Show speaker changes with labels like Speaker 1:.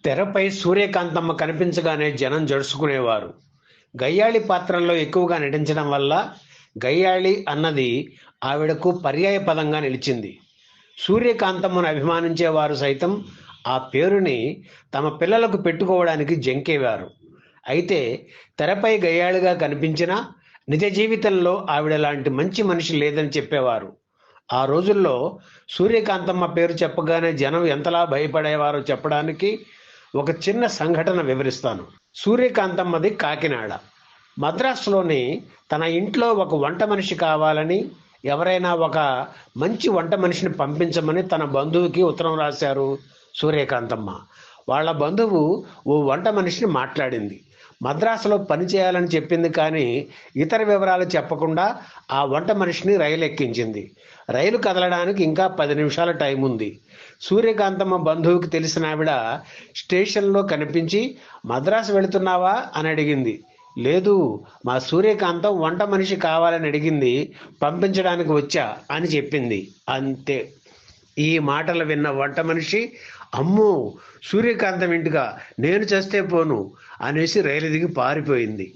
Speaker 1: తెరపై సూర్యకాంతమ్మ కనిపించగానే జనం జడుసుకునేవారు. గయ్యాళి పాత్రల్లో ఎక్కువగా నటించడం వల్ల గయ్యాళి అన్నది ఆవిడకు పర్యాయ పదంగా నిలిచింది. సూర్యకాంతమ్మను అభిమానించేవారు సైతం ఆ పేరుని తమ పిల్లలకు పెట్టుకోవడానికి జంకేవారు. అయితే తెరపై గయ్యాళిగా కనిపించినా నిజ జీవితంలో ఆవిడ లాంటి మంచి మనిషి లేదని చెప్పేవారు. ఆ రోజుల్లో సూర్యకాంతమ్మ పేరు చెప్పగానే జనం ఎంతలా భయపడేవారో చెప్పడానికి ఒక చిన్న సంఘటన వివరిస్తాను. సూర్యకాంతమ్మది కాకినాడ. మద్రాసులోని తన ఇంట్లో ఒక వంట మనిషి కావాలని, ఎవరైనా ఒక మంచి వంట మనిషిని పంపించమని తన బంధువుకి ఉత్తరం రాశారు సూర్యకాంతమ్మ. వాళ్ళ బంధువు ఓ వంట మనిషిని మాట్లాడింది. మద్రాసులో పని చేయాలని చెప్పింది, కానీ ఇతర వివరాలు చెప్పకుండా ఆ వంట మనిషిని రైలు ఎక్కించింది. రైలు కదలడానికి ఇంకా 10 నిమిషాల టైం ఉంది. సూర్యకాంతమ్మ బంధువుకి తెలిసిన ఆవిడ స్టేషన్లో కనిపించి, మద్రాసు వెళుతున్నావా అని అడిగింది. లేదు, మా సూర్యకాంతం వంట మనిషి కావాలని అడిగింది, పంపించడానికి వచ్చా అని చెప్పింది. అంతే. ఈ మాటలు విన్న వంట మనిషి, అమ్మో, సూర్యకాంతం ఇంటిగా, నేను చస్తే పోను అనేసి రైలు దిగి పారిపోయింది.